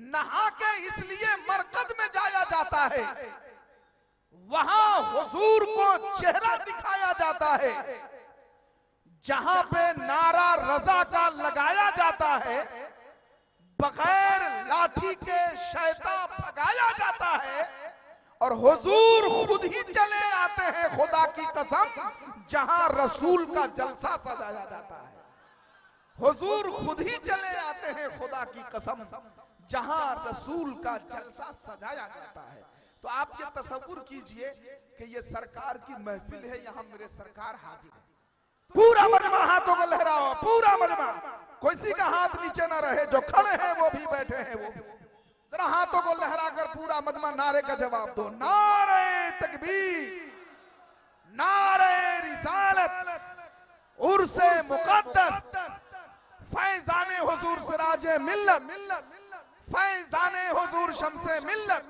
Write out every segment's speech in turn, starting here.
नहा के इसलिए मरकज में जाया जाता है, वहां हुजूर को चेहरा दिखाया जाता है। जहां पे नारा रजा का लगाया जाता है, बगैर लाठी के शैतान भगाया जाता है, और हुजूर खुद ही चले आते हैं, खुदा की कसम, जहां रसूल का जलसा सजाया जाता है। हुजूर खुद ही चले आते हैं, खुदा की कसम, जहां रसूल का जलसा सजाया जाता है। तो आप ये तसव्वुर कीजिए कि ये सरकार की महफिल है, यहाँ मेरे सरकार हाजिर है। पूरा मजमा हाथों को लहराओ, पूरा मजमा, किसी का हाथ नीचे ना रहे, जो खड़े हैं वो भी, बैठे हैं वो भी, जरा हाथों को लहराकर पूरा मजमा नारे का जवाब दो। नारे तकबीर, नारे रिसालत, उर्से मुक़द्दस, फैज़ाने हुजूर सिराजे मिल्लत, फैज़ाने हुजूर शम्से मिल्लत,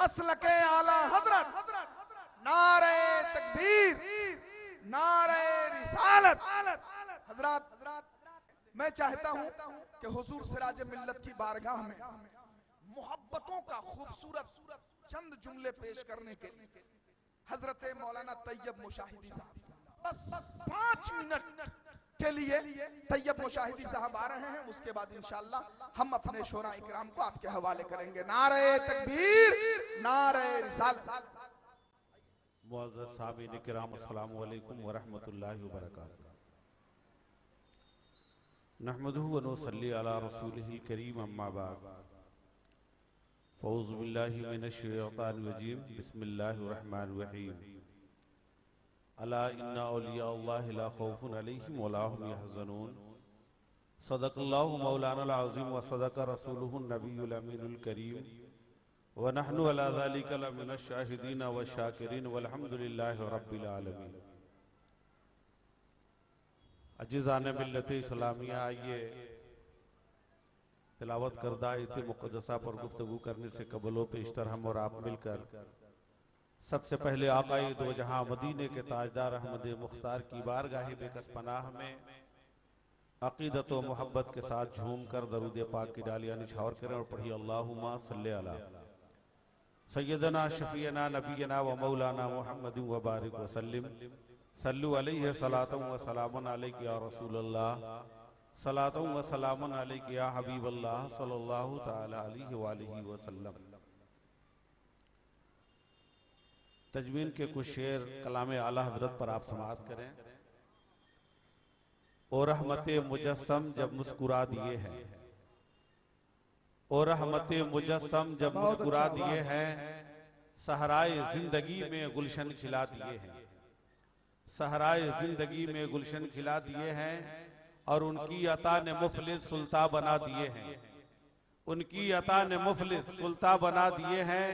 मसलके आला हजरत, नारे तकबीर, नारे रिसालत। हजरत, मैं चाहता हूं कि हुजूर सिराजे मिल्लत की बारगाह में मोहब्बतों का खूबसूरत चंद जुमले पेश करने के लिए हजरत मौलाना तैयब मुशाहिदी साहब बस 5 मिनट के लिए तैयब मुशाहिदी साहब आ रहे हैं। उसके बाद इंशाअल्लाह हम अपने शोरा इकराम को आपके हवाले करेंगे। नारे तकबीर, नारे रिसालत। मुअज़्ज़ज़ सामीन किराम, अस्सलामु अलैकुम व रहमतुल्लाहि व बरकातुहू। नहमदुहु व नुसल्ली अला रसूलिहिल करीम, अम्मा बाद। फ़ऊज़ु बिल्लाहि मिनश शैतानिर रजीम, बिस्मिल्लाहिर रहमानिर रहीम। अला इन्ना औलिया अल्लाहि ला खौफुन अलैहिम व ला हुम यहज़नून। सदक़ल्लाहु मौलानाल अज़ीम व सदक़ रसूलुहुन नबियुल अमीनुल करीम व नहनु अला ज़ालिका लमिनश शाहिदीन व शाकिरीन वल्हम्दुलिल्लाहि रब्बिल आलमीन। अज़ीज़ान मिल्लत इस्लामिया, आइए तिलावत करदा आयत मुक़द्दसा पर गुफ्तगू करने से कबलो पेशतर हम और आप मिलकर सबसे पहले आक़ाए दो जहां मदीने के ताजदार अहमद मुख्तार की बारगाह बेकस पनाह में अक़ीदत व मोहब्बत के साथ झूम कर दरूद पाक की डालियां निछावर करें और पढ़िए अल्लाहुम्मा सल्ली अला सय्यदना शफीना नबीना व मौलाना मुहम्मदिन व बारिक व सल्लिम। सल्लु अलैहि सलातन व सलामन अलैका या रसूलल्लाह, सलातन व सलामन अलैका या हबीबल्लाह सल्लल्लाहु तआला अलैहि व आलिहि व सल्लम। तजवीन के कुछ शेर कलाम आला हजरत पर आप समाअत करें। और रहमते मुजस्सम जब मुस्कुरा दिए हैं, और रहमते मुजस्सम जब मुस्कुरा दिए हैं, सहराए जिंदगी में गुलशन खिला दिए हैं, सहराए जिंदगी में गुलशन खिला दिए हैं, और उनकी अता ने मुफलिस सुल्तान बना दिए हैं, उनकी अता ने मुफलिस सुल्तान बना दिए हैं,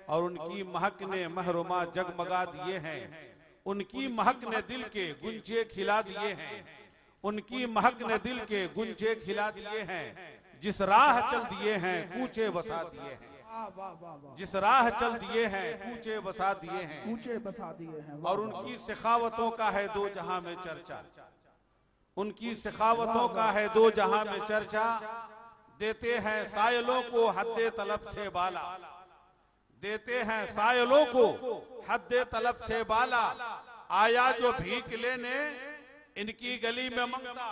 और उनकी महक ने महरुमा जगमगा दिए हैं, उनकी महक ने दिल के गुंजे खिला दिए हैं, उनकी महक ने दिल के गुंजे खिला दिए हैं। जिस राह चल दिए हैं कूचे बसा दिए हैं, जिस राह चल दिए हैं कूचे बसा दिए हैं, ऊंचे बसा दिए हैं। और उनकी सखावतों का है दो जहां में चर्चा, उनकी सखावतों का है दो जहां में चर्चा। देते हैं सायलों को हद्दे तलब से बाला, देते हैं सायलों को हद्दे तलब से बाला। आया जो भीख लेने इनकी गली में मंगता,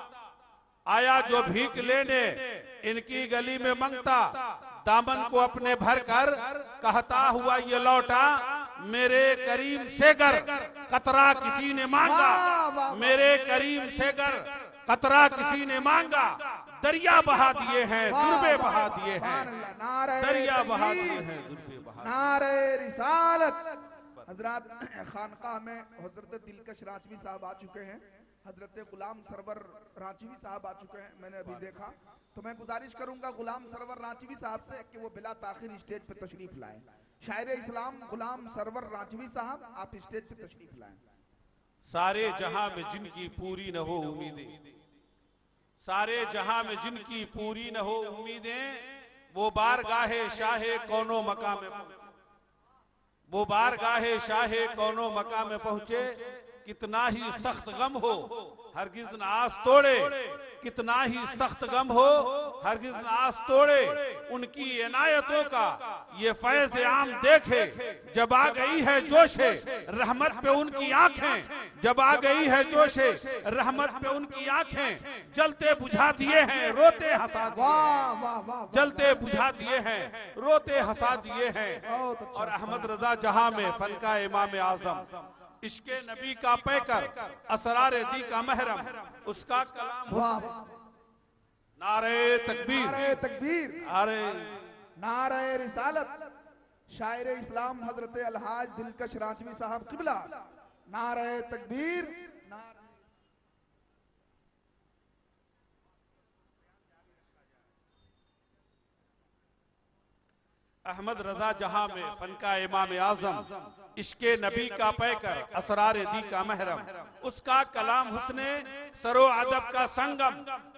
आया जो भीख लेने इनकी गली में मंगता, दामन को अपने भर कर कहता हुआ ये लौटा, मेरे करीम से गर कतरा किसी ने मांगा, मेरे करीम से गर कतरा किसी ने मांगा। दरिया बहा दिए हैं दुर्बे बहा दिए हैं, दरिया बहा दिए हैं दुर्बे बहा। नारे रिसालत। हजरत खानकाह में हजरत दिलकश रांचवी साहब आ चुके हैं, हजरत गुलाम सरवर रांचवी साहब आ चुके हैं, मैंने अभी देखा। तो मैं गुजारिश करूंगा गुलाम सरवर रांचवी साहब से कि वो बिला ताखिर स्टेज पे तशरीफ लाएं। शायर इस्लाम गुलाम सरवर रांचवी साहब, आप स्टेज पे तशरीफ लाएं। सारे जहां में जिनकी पूरी न हो उम्मीदें, सारे जहां में जिनकी पूरी न हो उम्मीदें, वो बारगाहे शाहे कौनो मकाम में, वो बारगाहे शाहे कौनो मकाम में पहुंचे। कितना ही सख्त गम हो हरगिज न आस तोड़े, कितना ही सख्त गम हो हरगिज नास तोड़े, उनकी इनायतों का ये फैज आम देखे। जब आ गई है जोशे रहमत पे उनकी आंखें, जब आ गई है जोशे रहमत पे उनकी आंखें, जलते बुझा दिए हैं रोते हंसा दिए, जलते बुझा दिए हैं रोते हंसा दिए हैं। और अहमद रजा जहां में फन का इमाम आजम, इश्के नबी का पैकर, असरार दी का महरम, उसका कलाम नारे तकबीर, नारे तकबीर, नारे नारे रिसालत, शायर इस्लाम हजरत अलहाज दिलकश राजवी साहब किबला, नारे तकबीर, नारे। अहमद रजा जहां में फन का इमाम आजम, इश्के नबी का पैकर, असरार दी का महरम, उसका कलाम हुस्ने सरो अदब का संगम,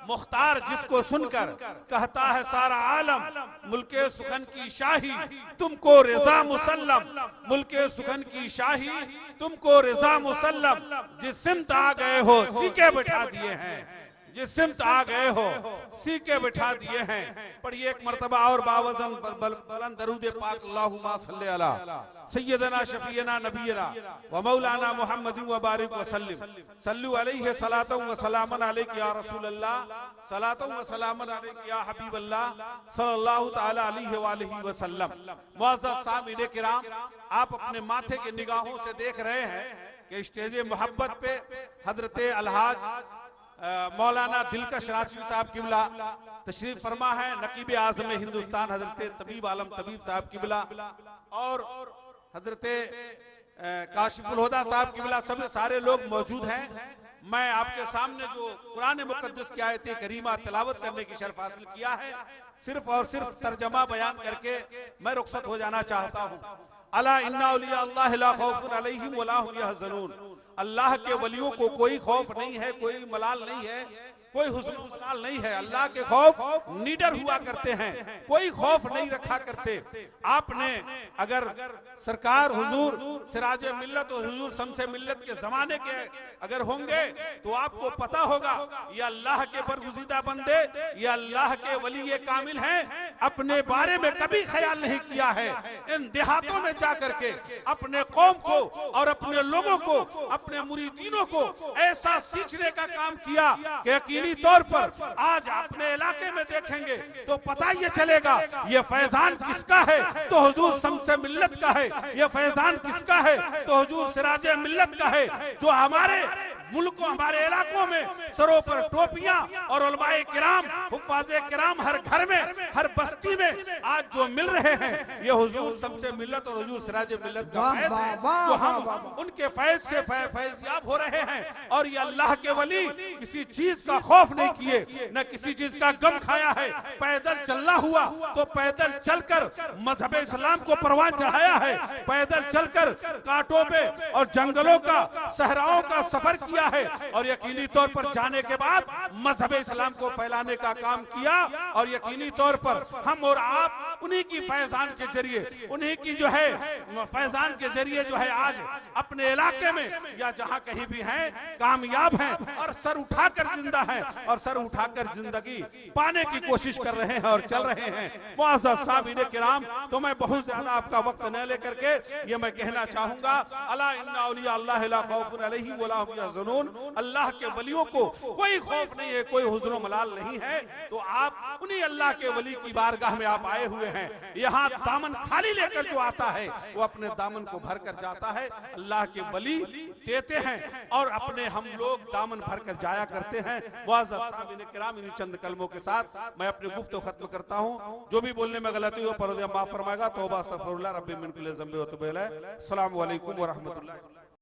मुख्तार जिसको सुनकर कहता है सारा आलम, मुल्के सुखन की शाही तुमको रिजा मुसल्लम, मुल्के सुखन की शाही तुमको रिजा मुसल्लम, जिस सिमत आ गए हो सीके बिठा दिए हैं, जिस सिमत आ गए हो सीके बिठा दिए हैं। पढ़िए एक मर्तबा और बावजन बुलंद दरूद पाक अल्लाहुम्मा सल्ली अला सय्यदना शफीना नबीना व मौलाना मुहम्मद व बारिक व सल्लिम, सल्लु अलैहि सलातु व सलामन अलैका या रसूल अल्लाह, सलातु व सलामन अलैका या हबीब अल्लाह सल्लल्लाहु तआला अलैहि व आलिहि व सल्लम। मुअज़्ज़ज़ सामिन किराम, आप अपने माथे की निगाहों से देख रहे हैं कि स्टेज मोहब्बत पे हजरत अलहाज मौलाना दिलकश राजवी साहब किबला तशरीफ फरमा है, नकीब आज़म हिंदुस्तान हजरत तबीब आलम तबीब साहब किबला और हजरत काशिफुल हुदा साहब किबला, सब सारे लोग मौजूद हैं। मैं आपके सामने जो कुरान मुकद्दस की आयत करीमा तिलावत करने की शर्फ हासिल किया है, सिर्फ और सिर्फ तर्जमा बयान करके मैं रुखसत हो जाना चाहता हूँ। अला इन्ना औलिया अल्लाह ला खौफुन अलैहिम वला हुम यहज़नून, अल्लाह के वलियों को कोई खौफ नहीं है, कोई मलाल नहीं है, कोई हुस्न मलाल नहीं है। अल्लाह के खौफ निडर हुआ करते हैं, कोई खौफ नहीं रखा करते। आपने अगर सरकार हुजूर सिराज मिल्लत और हुजूर शम्से मिल्लत के जमाने के अगर होंगे तो आपको पता होगा ये अल्लाह के बरगुज़ीदा बंदे, ये अल्लाह के वली ये कामिल हैं, अपने बारे में कभी ख्याल नहीं किया है। इन देहातों में जाकर के अपने कौम को और अपने लोगों को, अपने मुरीदीनों को ऐसा सींचने का काम किया कि यकीनी तौर पर आज अपने इलाके में देखेंगे तो पता ये चलेगा ये फैजान किसका है तो हुजूर शम्से मिल्लत का है, ये फैजान किसका है तो हुजूर सिराजे मिल्लत का है। जो हमारे मुल्कों हमारे इलाकों में सरों पर टोपियां और उलमाए किराम हुफ्फाज़े किराम हर घर में हर बस्ती में आज जो मिल रहे हैं, ये हुजूर शम्से मिल्लत और हुजूर सिराजे मिल्लत का फैज़ है। तो हम उनके फैज़ से फैज़याब हो रहे हैं। और ये अल्लाह के वली किसी चीज का खौफ नहीं किए, न किसी चीज का गम खाया है। पैदल चलना हुआ तो पैदल चलकर मजहब इस्लाम को परवान चढ़ाया है, पैदल चलकर कांटों पे और जंगलों का सहराओं का सफर किया है और यकीनी तौर पर जाने के बाद मजहब इस्लाम को फैलाने का काम किया। और यकीनी तौर पर हम और आप उन्हीं की फैजान के जरिए, उन्हीं की जो है फैजान के जरिए जो है आज अपने इलाके में या जहां कहीं भी हैं कामयाब हैं और सर उठाकर जिंदा हैं और सर उठाकर जिंदगी पाने की कोशिश कर रहे हैं और चल रहे हैं। मुअज़्ज़ज़ सामिन किराम, तो मैं बहुत ज्यादा आपका वक्त न लेकर के ये मैं कहना चाहूंगा, अला इन्ना औलिया अल्लाह ला खौफुन अलैहिम वला हुम यहज़नून, अल्लाह के वलियों को कोई खौफ नहीं है, कोई हुज़्न मलाल नहीं है। तो आप उन्हीं अल्लाह के वली की बारगाह में आप आए हुए हैं। यहाँ दामन खाली लेकर जो आता है वो अपने दामन को भर कर जाता है। अल्लाह के वली देते हैं और अपने हम लोग दामन भर कर जाया करते हैं। मुअज़्ज़ज़ सामिन किराम, इन चंद कलमों के साथ मैं अपनी गुफ्तगू खत्म करता हूँ। जो भी बोलने में गलती हो परवरदिगार माफ फरमाएगा। तौबा अस्तगफिरुल्लाह रब्बी मिन कुल्लि ज़ंबि व तूबु इलैह। अस्सलामु अलैकुम व रहमतुल्लाह।